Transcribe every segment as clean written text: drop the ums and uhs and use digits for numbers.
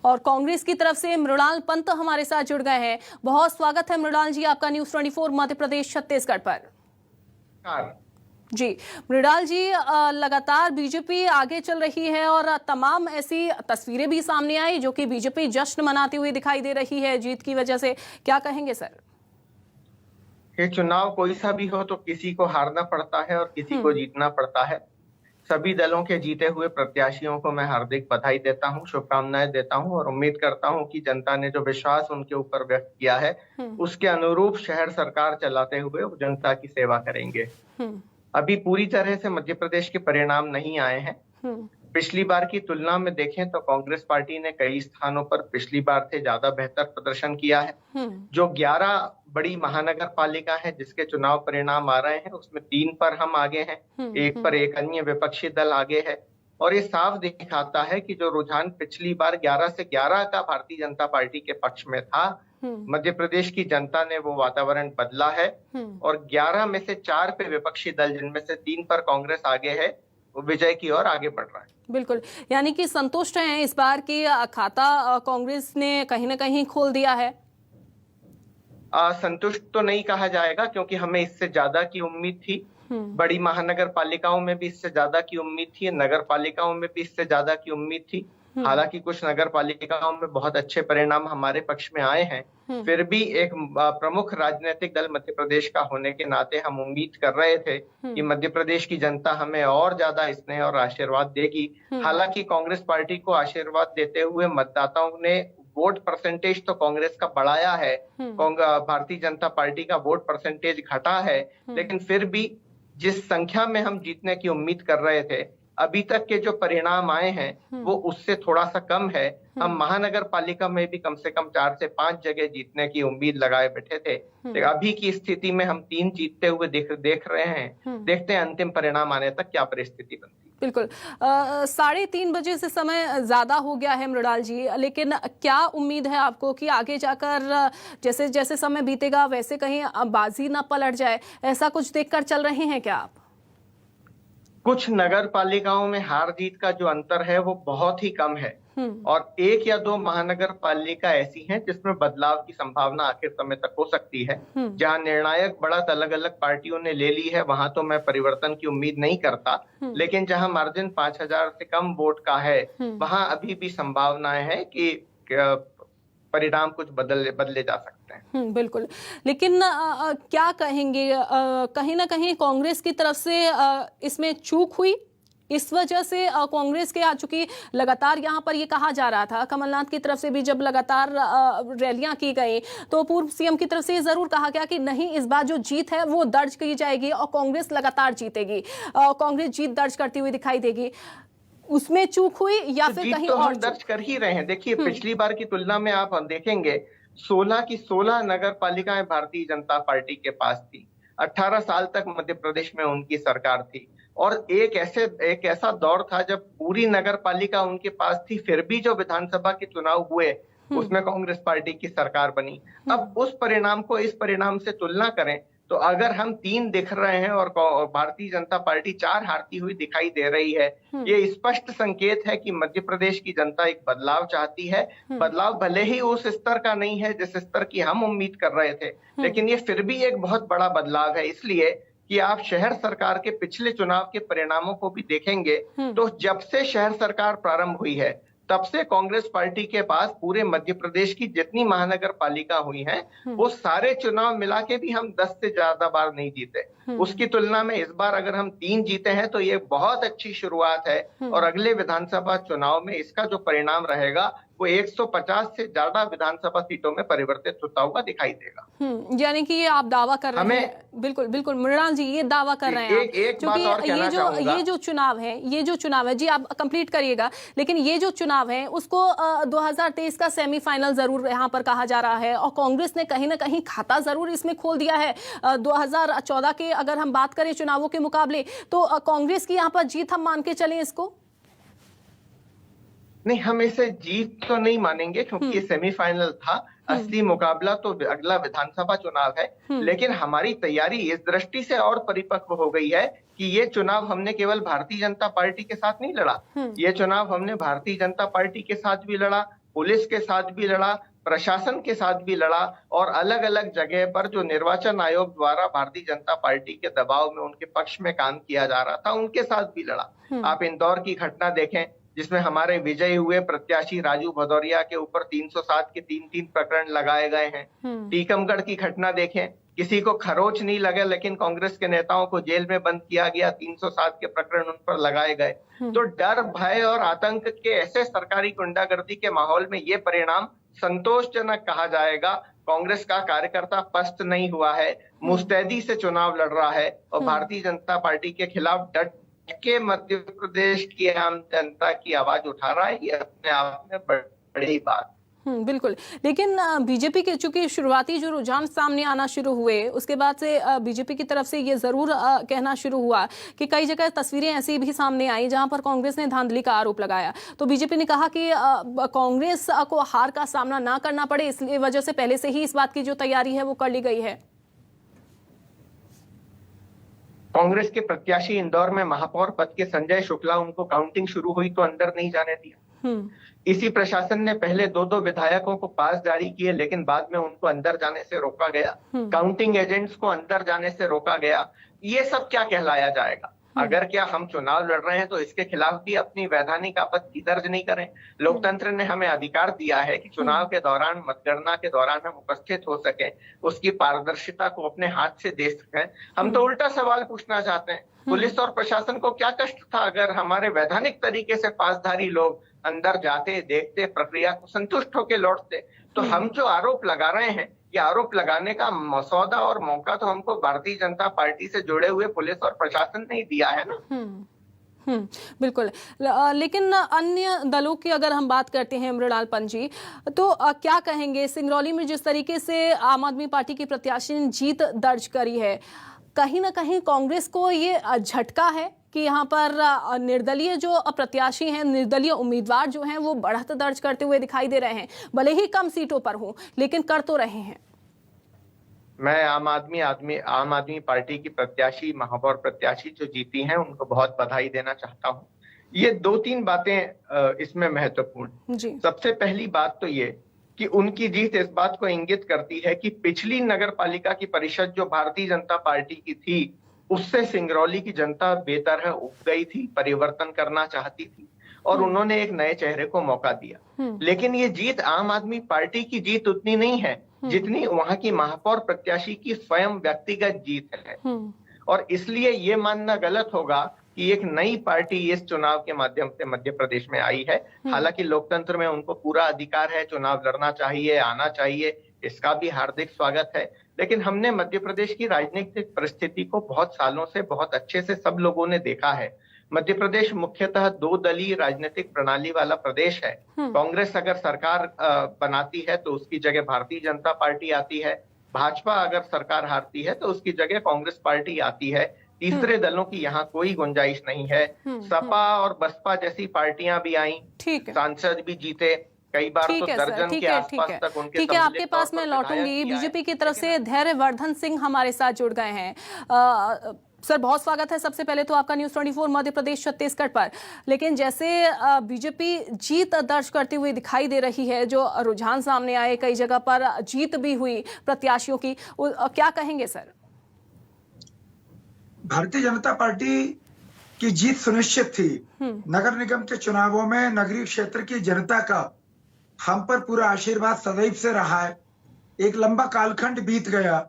और कांग्रेस की तरफ से मृणाल पंत हमारे साथ जुड़ गए हैं। बहुत स्वागत है मृणाल जी आपका न्यूज़ 24 मध्य प्रदेश छत्तीसगढ़ पर। जी मृणाल जी, लगातार बीजेपी आगे चल रही है और तमाम ऐसी तस्वीरें भी सामने आई जो कि बीजेपी जश्न मनाती हुई दिखाई दे रही है जीत की वजह से, क्या कहेंगे सर? ये चुनाव कोई सा भी हो तो किसी को हारना पड़ता है और किसी को जीतना पड़ता है। सभी दलों के जीते हुए प्रत्याशियों को मैं हार्दिक बधाई देता हूं, शुभकामनाएं देता हूं और उम्मीद करता हूं कि जनता ने जो विश्वास उनके ऊपर व्यक्त किया है उसके अनुरूप शहर सरकार चलाते हुए वो जनता की सेवा करेंगे। अभी पूरी तरह से मध्य प्रदेश के परिणाम नहीं आए हैं। पिछली बार की तुलना में देखें तो कांग्रेस पार्टी ने कई स्थानों पर पिछली बार से ज्यादा बेहतर प्रदर्शन किया है। जो 11 बड़ी महानगर पालिका है जिसके चुनाव परिणाम आ रहे हैं उसमें 3 पर हम आगे हैं, 1 पर एक अन्य विपक्षी दल आगे है। और ये साफ दिखाता है कि जो रुझान पिछली बार 11 से 11 का भारतीय जनता पार्टी के पक्ष में था, मध्य प्रदेश की जनता ने वो वातावरण बदला है और 11 में से 4 पे विपक्षी दल जिनमें से 3 पर कांग्रेस आगे है वो विजय की ओर आगे बढ़ रहा है। बिल्कुल, यानी कि संतुष्ट हैं इस बार की खाता कांग्रेस ने कहीं ना कहीं खोल दिया है। संतुष्ट तो नहीं कहा जाएगा क्योंकि हमें इससे ज्यादा की उम्मीद थी। बड़ी महानगर पालिकाओं में भी इससे ज्यादा की उम्मीद थी, नगर पालिकाओं में भी इससे ज्यादा की उम्मीद थी। हालांकि कुछ नगर पालिकाओं में बहुत अच्छे परिणाम हमारे पक्ष में आए हैं, फिर भी एक प्रमुख राजनीतिक दल मध्य प्रदेश का होने के नाते हम उम्मीद कर रहे थे कि मध्य प्रदेश की जनता हमें और ज्यादा स्नेह और आशीर्वाद देगी। हालांकि कांग्रेस पार्टी को आशीर्वाद देते हुए मतदाताओं ने वोट परसेंटेज तो कांग्रेस का बढ़ाया है, भारतीय जनता पार्टी का वोट परसेंटेज घटा है, लेकिन फिर भी जिस संख्या में हम जीतने की उम्मीद कर रहे थे अभी तक के जो परिणाम आए हैं वो उससे थोड़ा सा कम है। हम महानगर पालिका में भी कम से कम 4 से 5 जगह जीतने की उम्मीद लगाए बैठे थे, लेकिन अभी की स्थिति में हम 3 जीतते हुए देख रहे हैं। देखते हैं अंतिम परिणाम आने तक क्या परिस्थिति बनती है। बिल्कुल, 3:30 बजे से समय ज्यादा हो गया है मृणाल जी, लेकिन क्या उम्मीद है आपको कि आगे जाकर जैसे जैसे समय बीतेगा वैसे कहीं बाजी ना पलट जाए, ऐसा कुछ देखकर चल रहे हैं क्या आप? कुछ नगर पालिकाओं में हार जीत का जो अंतर है वो बहुत ही कम है और 1 या 2 महानगर पालिका ऐसी हैं जिसमें बदलाव की संभावना आखिर समय तक हो सकती है। जहां निर्णायक बढ़त अलग अलग पार्टियों ने ले ली है वहां तो मैं परिवर्तन की उम्मीद नहीं करता, लेकिन जहां मार्जिन 5000 से कम वोट का है वहां अभी भी संभावनाएं हैं कि परिणाम कुछ बदले जा सकते हैं। बिल्कुल, लेकिन क्या कहेंगे, कहीं ना कहीं कांग्रेस की तरफ से इसमें चूक हुई, इस वजह से कांग्रेस के आ चुकी लगातार यहाँ पर ये कहा जा रहा था कमलनाथ की तरफ से भी जब लगातार रैलियां की गई तो पूर्व सीएम की तरफ से जरूर कहा गया कि नहीं इस बार जो जीत है वो दर्ज की जाएगी और कांग्रेस लगातार जीतेगी, कांग्रेस जीत दर्ज करती हुई दिखाई देगी। उसमें चूक हुई या फिर कहीं तो और हम दर्ज कर ही रहे हैं। देखिए पिछली बार की तुलना में आप देखेंगे 16 की 16 नगर पालिकाएं भारतीय जनता पार्टी के पास थी। 18 साल तक मध्य प्रदेश में उनकी सरकार थी और एक ऐसा दौर था जब पूरी नगर पालिका उनके पास थी, फिर भी जो विधानसभा के चुनाव हुए उसमें कांग्रेस पार्टी की सरकार बनी। अब उस परिणाम को इस परिणाम से तुलना करें तो अगर हम 3 दिख रहे हैं और भारतीय जनता पार्टी 4 हारती हुई दिखाई दे रही है, ये स्पष्ट संकेत है कि मध्य प्रदेश की जनता एक बदलाव चाहती है। बदलाव भले ही उस स्तर का नहीं है जिस स्तर की हम उम्मीद कर रहे थे, लेकिन ये फिर भी एक बहुत बड़ा बदलाव है। इसलिए कि आप शहर सरकार के पिछले चुनाव के परिणामों को भी देखेंगे तो जब से शहर सरकार प्रारंभ हुई है तब से कांग्रेस पार्टी के पास पूरे मध्य प्रदेश की जितनी महानगर पालिका हुई हैं वो सारे चुनाव मिला के भी हम 10 से ज्यादा बार नहीं जीते। उसकी तुलना में इस बार अगर हम 3 जीते हैं तो ये बहुत अच्छी शुरुआत है और अगले विधानसभा चुनाव में इसका जो परिणाम रहेगा वो 150 से ज्यादा विधानसभा सीटों में परिवर्तित होता हुआ दिखाई देगा। यानी कि ये आप दावा कर रहे हैं, बिल्कुल बिल्कुल मृणाल जी ये दावा कर रहे हैं क्योंकि ये जो चुनाव है जी आप कंप्लीट करिएगा, लेकिन ये जो चुनाव है उसको 2023 का सेमीफाइनल जरूर यहाँ पर कहा जा रहा है और कांग्रेस ने कहीं ना कहीं खाता जरूर इसमें खोल दिया है। 2014 के अगर हम बात करें चुनावों के मुकाबले तो कांग्रेस की यहाँ पर जीत हम मान के चलें इसको? नहीं, हम इसे जीत तो नहीं मानेंगे क्योंकि ये सेमीफाइनल था। असली मुकाबला तो अगला विधानसभा चुनाव है, लेकिन हमारी तैयारी इस दृष्टि से और परिपक्व हो गई है कि ये चुनाव हमने केवल भारतीय जनता पार्टी के साथ नहीं लड़ा, ये चुनाव हमने भारतीय जनता पार्टी के साथ भी लड़ा, पुलिस के साथ भी लड़ा, प्रशासन के साथ भी लड़ा और अलग अलग जगह पर जो निर्वाचन आयोग द्वारा भारतीय जनता पार्टी के दबाव में उनके पक्ष में काम किया जा रहा था उनके साथ भी लड़ा। आप इंदौर की घटना देखें जिसमें हमारे विजयी हुए प्रत्याशी राजू भदौरिया के ऊपर 307 के 3 प्रकरण लगाए गए हैं। टीकमगढ़ की घटना देखें, किसी को खरोच नहीं लगे लेकिन कांग्रेस के नेताओं को जेल में बंद किया गया, 307 के प्रकरण उन पर लगाए गए। तो डर, भय और आतंक के ऐसे सरकारी गुंडागर्दी के माहौल में ये परिणाम संतोषजनक कहा जाएगा। कांग्रेस का कार्यकर्ता पस्त नहीं हुआ है, मुस्तैदी से चुनाव लड़ रहा है और भारतीय जनता पार्टी के खिलाफ डट के मध्य प्रदेश की आम जनता की आवाज उठा रहा है। ये अपने आप में बड़ी बात। बिल्कुल, लेकिन बीजेपी के चूंकि शुरुआती जो रुझान सामने आना शुरू हुए उसके बाद से बीजेपी की तरफ से ये जरूर कहना शुरू हुआ कि कई जगह तस्वीरें ऐसी भी सामने आई जहां पर कांग्रेस ने धांधली का आरोप लगाया। तो बीजेपी ने कहा कि कांग्रेस को हार का सामना ना करना पड़े, इसलिए वजह से पहले से ही इस बात की जो तैयारी है वो कर ली गई है। कांग्रेस के प्रत्याशी इंदौर में महापौर पद के संजय शुक्ला, उनको काउंटिंग शुरू हुई तो अंदर नहीं जाने दिया। इसी प्रशासन ने पहले 2 विधायकों को पास जारी किए लेकिन बाद में उनको अंदर जाने से रोका गया। काउंटिंग एजेंट्स को अंदर जाने से रोका गया। ये सब क्या कहलाया जाएगा? अगर क्या हम चुनाव लड़ रहे हैं तो इसके खिलाफ भी अपनी वैधानिक आपत्ति दर्ज नहीं करें? लोकतंत्र ने हमें अधिकार दिया है कि चुनाव के दौरान, मतगणना के दौरान हम उपस्थित हो सकें, उसकी पारदर्शिता को अपने हाथ से देख सकें। हम तो उल्टा सवाल पूछना चाहते हैं, पुलिस और प्रशासन को क्या कष्ट था अगर हमारे वैधानिक तरीके से पासधारी लोग अंदर जाते, देखते, प्रक्रिया को संतुष्ट होकर लौटते? तो हम जो आरोप लगा रहे हैं, ये आरोप लगाने का मसौदा और मौका तो हमको भारतीय जनता पार्टी से जुड़े हुए पुलिस और प्रशासन ने ही दिया है ना। बिल्कुल, लेकिन अन्य दलों की अगर हम बात करते हैं मृणाल पंत जी, तो क्या कहेंगे सिंगरौली में जिस तरीके से आम आदमी पार्टी की प्रत्याशी ने जीत दर्ज करी है, कहीं ना कहीं कांग्रेस को ये झटका है कि यहाँ पर निर्दलीय जो प्रत्याशी हैं, निर्दलीय उम्मीदवार जो हैं वो बढ़त दर्ज करते हुए दिखाई दे रहे हैं, भले ही कम सीटों पर हों लेकिन कर तो रहे हैं। मैं आम आदमी पार्टी की प्रत्याशी, महापौर प्रत्याशी जो जीती हैं उनको बहुत बधाई देना चाहता हूँ। ये 2-3 बातें इसमें महत्वपूर्ण। सबसे पहली बात तो ये कि उनकी जीत इस बात को इंगित करती है कि पिछली नगर पालिका की परिषद जो भारतीय जनता पार्टी की थी उससे सिंगरौली की जनता बेतरह उब गई थी, परिवर्तन करना चाहती थी और उन्होंने एक नए चेहरे को मौका दिया। लेकिन ये जीत आम आदमी पार्टी की जीत उतनी नहीं है जितनी वहां की महापौर प्रत्याशी की स्वयं व्यक्तिगत जीत है। और इसलिए ये मानना गलत होगा कि एक नई पार्टी इस चुनाव के माध्यम से मध्य प्रदेश में आई है। हालांकि लोकतंत्र में उनको पूरा अधिकार है, चुनाव लड़ना चाहिए, आना चाहिए, इसका भी हार्दिक स्वागत है। लेकिन हमने मध्य प्रदेश की राजनीतिक परिस्थिति को बहुत सालों से बहुत अच्छे से सब लोगों ने देखा है। मध्य प्रदेश मुख्यतः 2 दलीय राजनीतिक प्रणाली वाला प्रदेश है। कांग्रेस अगर सरकार बनाती है तो उसकी जगह भारतीय जनता पार्टी आती है, भाजपा अगर सरकार हारती है तो उसकी जगह कांग्रेस पार्टी आती है। तीसरे दलों की यहाँ कोई गुंजाइश नहीं है। सपा और बसपा जैसी पार्टियां भी आई, सांसद भी जीते, कई बार तो दर्जन के आसपास तक उनके। ठीक है, आपके पास मैं लौटूंगी। बीजेपी की तरफ से धैर्यवर्धन सिंह हमारे साथ जुड़ गए हैं। सर, बहुत स्वागत है सबसे पहले तो आपका न्यूज़ 24 मध्य प्रदेश छत्तीसगढ़ पर। लेकिन जैसे बीजेपी जीत दर्ज करती हुई दिखाई दे रही है, जो रुझान सामने आए, कई जगह पर जीत भी हुई प्रत्याशियों की, क्या कहेंगे सर? भारतीय जनता पार्टी की जीत सुनिश्चित थी। नगर निगम के चुनावों में नगरीय क्षेत्र की जनता का हम पर पूरा आशीर्वाद सदैव से रहा है। एक लंबा कालखंड बीत गया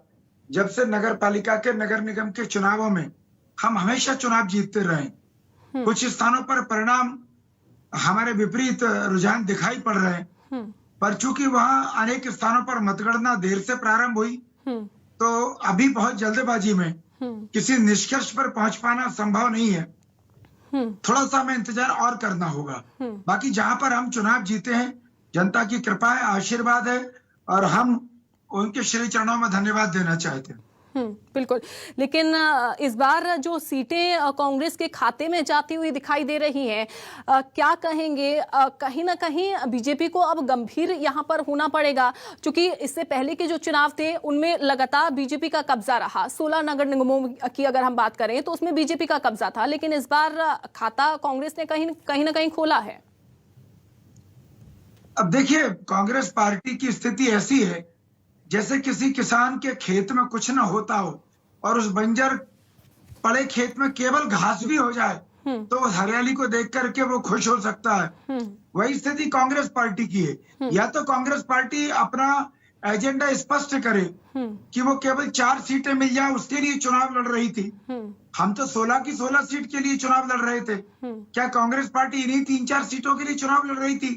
जब से नगर पालिका के, नगर निगम के चुनावों में हम हमेशा चुनाव जीतते रहे। कुछ स्थानों पर परिणाम हमारे विपरीत रुझान दिखाई पड़ रहे हैं, पर चूंकि वहां अनेक स्थानों पर मतगणना देर से प्रारंभ हुई तो अभी बहुत जल्दबाजी में किसी निष्कर्ष पर पहुंच पाना संभव नहीं है। थोड़ा सा हमें इंतजार और करना होगा। बाकी जहां पर हम चुनाव जीते हैं, जनता की कृपा है, आशीर्वाद है और हम उनके श्री चरणों में धन्यवाद देना चाहते हैं। बिल्कुल, लेकिन इस बार जो सीटें कांग्रेस के खाते में जाती हुई दिखाई दे रही हैं, क्या कहेंगे? कहीं ना कहीं बीजेपी को अब गंभीर यहां पर होना पड़ेगा, क्योंकि इससे पहले के जो चुनाव थे उनमें लगातार बीजेपी का कब्जा रहा। 16 नगर निगमों की अगर हम बात करें तो उसमें बीजेपी का कब्जा था, लेकिन इस बार खाता कांग्रेस ने कहीं ना कहीं खोला है। अब देखिए, कांग्रेस पार्टी की स्थिति ऐसी है जैसे किसी किसान के खेत में कुछ ना होता हो और उस बंजर पड़े खेत में केवल घास भी हो जाए तो उस हरियाली को देख करके वो खुश हो सकता है। वही स्थिति कांग्रेस पार्टी की है। या तो कांग्रेस पार्टी अपना एजेंडा स्पष्ट करे कि वो केवल 4 सीटें मिल जाए उसके लिए चुनाव लड़ रही थी। हम तो 16 की 16 सीट के लिए चुनाव लड़ रहे थे। क्या कांग्रेस पार्टी इन्हीं 3-4 सीटों के लिए चुनाव लड़ रही थी?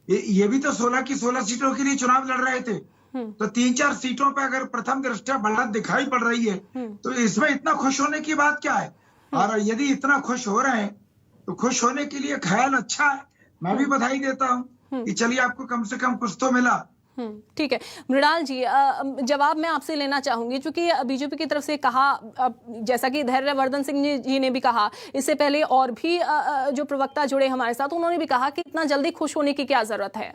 ये भी तो 16 की 16 सीटों के लिए चुनाव लड़ रहे थे। तो 3-4 सीटों पे अगर प्रथम दृष्टया बढ़त दिखाई पड़ रही है तो इसमें इतना खुश होने की बात क्या है? और यदि इतना खुश हो रहे हैं तो खुश होने के लिए ख्याल अच्छा है। मैं भी बधाई देता हूँ कि चलिए आपको कम से कम कुछ तो मिला। ठीक है मृणाल जी, जवाब मैं आपसे लेना चाहूंगी क्योंकि बीजेपी की तरफ से कहा, जैसा कि धैर्यवर्धन सिंह जी ने भी कहा, इससे पहले और भी जो प्रवक्ता जुड़े हमारे साथ उन्होंने भी कहा कि इतना जल्दी खुश होने की क्या जरूरत है।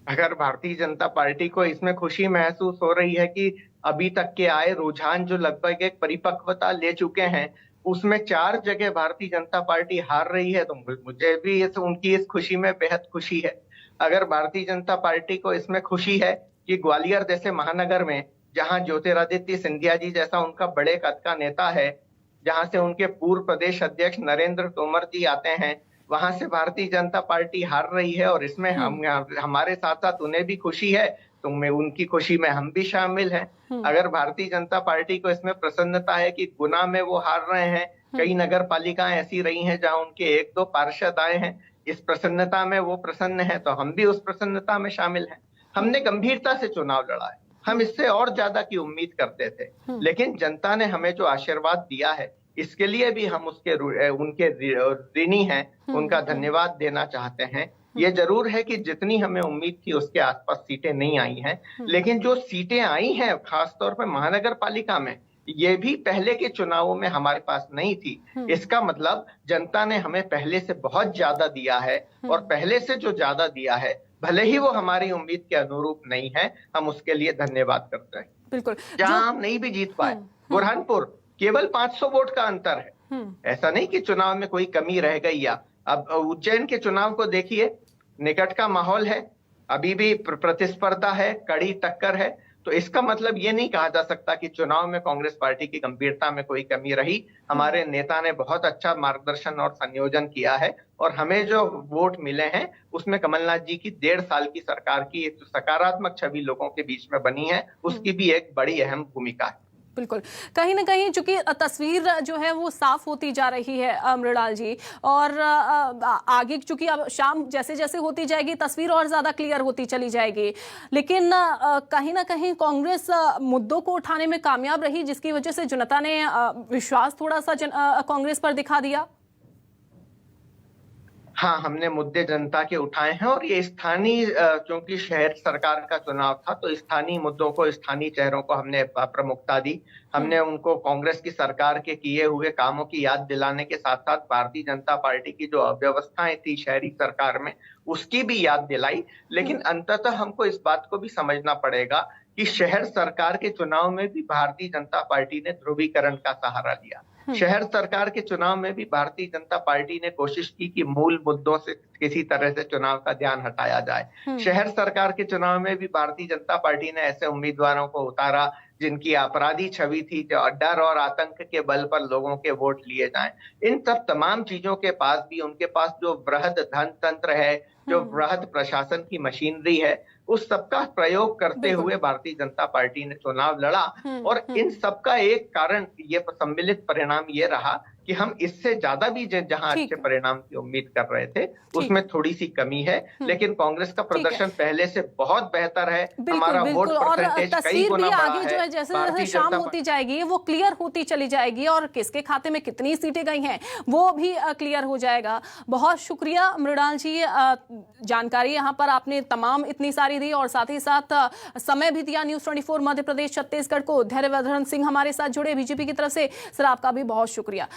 अगर भारतीय जनता पार्टी को इसमें खुशी महसूस हो रही है कि अभी तक के आए रुझान जो लगभग एक परिपक्वता ले चुके हैं उसमें 4 जगह भारतीय जनता पार्टी हार रही है, तो मुझे भी उनकी इस खुशी में बेहद खुशी है। अगर भारतीय जनता पार्टी को इसमें खुशी है कि ग्वालियर जैसे महानगर में जहां ज्योतिरादित्य सिंधिया जी जैसा उनका बड़े कद का नेता है, जहां से उनके पूर्व प्रदेश अध्यक्ष नरेंद्र तोमर जी आते हैं, वहां से भारतीय जनता पार्टी हार रही है और इसमें हमारे साथ साथ उन्हें भी खुशी है, तो मैं उनकी खुशी में हम भी शामिल हैं। अगर भारतीय जनता पार्टी को इसमें प्रसन्नता है कि गुना में वो हार रहे हैं, कई नगर पालिकाएं ऐसी रही हैं जहां उनके 1-2 पार्षद आए हैं, इस प्रसन्नता में वो प्रसन्न है तो हम भी उस प्रसन्नता में शामिल हैं। हमने गंभीरता से चुनाव लड़ा है, हम इससे और ज्यादा की उम्मीद करते थे, लेकिन जनता ने हमें जो आशीर्वाद दिया है इसके लिए भी हम उनके ऋणी हैं, उनका धन्यवाद देना चाहते हैं। ये जरूर है कि जितनी हमें उम्मीद थी उसके आसपास सीटें नहीं आई हैं, लेकिन जो सीटें आई हैं खासतौर पर महानगर पालिका में, ये भी पहले के चुनावों में हमारे पास नहीं थी। इसका मतलब जनता ने हमें पहले से बहुत ज्यादा दिया है और पहले से जो ज्यादा दिया है भले ही वो हमारी उम्मीद के अनुरूप नहीं है, हम उसके लिए धन्यवाद करते हैं। बिल्कुल, जहां हम नहीं भी जीत पाए, बुरहानपुर केवल 500 वोट का अंतर है। ऐसा नहीं कि चुनाव में कोई कमी रह गई। या अब उज्जैन के चुनाव को देखिए, निकट का माहौल है, अभी भी प्रतिस्पर्धा है, कड़ी टक्कर है, तो इसका मतलब ये नहीं कहा जा सकता कि चुनाव में कांग्रेस पार्टी की गंभीरता में कोई कमी रही। हमारे नेता ने बहुत अच्छा मार्गदर्शन और संयोजन किया है और हमें जो वोट मिले हैं उसमें कमलनाथ जी की 1.5 साल की सरकार की एक सकारात्मक छवि लोगों के बीच में बनी है, उसकी भी एक बड़ी अहम भूमिका है। बिल्कुल, कहीं ना कहीं चूंकि तस्वीर जो है वो साफ होती जा रही है मृणाल जी, और आगे चूंकि अब शाम जैसे जैसे होती जाएगी तस्वीर और ज्यादा क्लियर होती चली जाएगी, लेकिन कहीं ना कहीं कांग्रेस मुद्दों को उठाने में कामयाब रही जिसकी वजह से जनता ने विश्वास थोड़ा सा कांग्रेस पर दिखा दिया। हाँ, हमने मुद्दे जनता के उठाए हैं और ये स्थानीय, क्योंकि शहर सरकार का चुनाव था तो स्थानीय मुद्दों को, स्थानीय चेहरों को हमने प्रमुखता दी। हमने उनको कांग्रेस की सरकार के किए हुए कामों की याद दिलाने के साथ साथ भारतीय जनता पार्टी की जो अव्यवस्थाएं थी शहरी सरकार में उसकी भी याद दिलाई। लेकिन अंततः हमको इस बात को भी समझना पड़ेगा कि शहर सरकार के चुनाव में भी भारतीय जनता पार्टी ने ध्रुवीकरण का सहारा लिया। शहर सरकार के चुनाव में भी भारतीय जनता पार्टी ने कोशिश की कि मूल मुद्दों से किसी तरह से चुनाव का ध्यान हटाया जाए। शहर सरकार के चुनाव में भी भारतीय जनता पार्टी ने ऐसे उम्मीदवारों को उतारा जिनकी अपराधी छवि थी, जो डर और आतंक के बल पर लोगों के वोट लिए जाएं। इन सब तमाम चीजों के पास भी उनके पास जो वृहद धन तंत्र है, जो वृहद प्रशासन की मशीनरी है, उस सबका प्रयोग करते हुए भारतीय जनता पार्टी ने चुनाव लड़ा। और इन सबका एक कारण, ये सम्मिलित परिणाम ये रहा कि हम इससे ज्यादा भी जहां अच्छे परिणाम की उम्मीद कर रहे थे उसमें थोड़ी सी कमी है, लेकिन कांग्रेस का प्रदर्शन पहले से बहुत बेहतर है। हमारा वोट परसेंटेज कई गुना बढ़ा है। जो है जैसे जैसे शाम होती जाएगी वो क्लियर होती चली जाएगी और किसके खाते में कितनी सीटें गई हैं वो भी क्लियर हो जाएगा। बहुत शुक्रिया मृणाल जी, जानकारी यहाँ पर आपने तमाम इतनी सारी दी और साथ ही साथ समय भी दिया न्यूज़ 24 मध्य प्रदेश छत्तीसगढ़ को। धैर्यवर्धन सिंह हमारे साथ जुड़े बीजेपी की तरफ से, सर आपका भी बहुत शुक्रिया।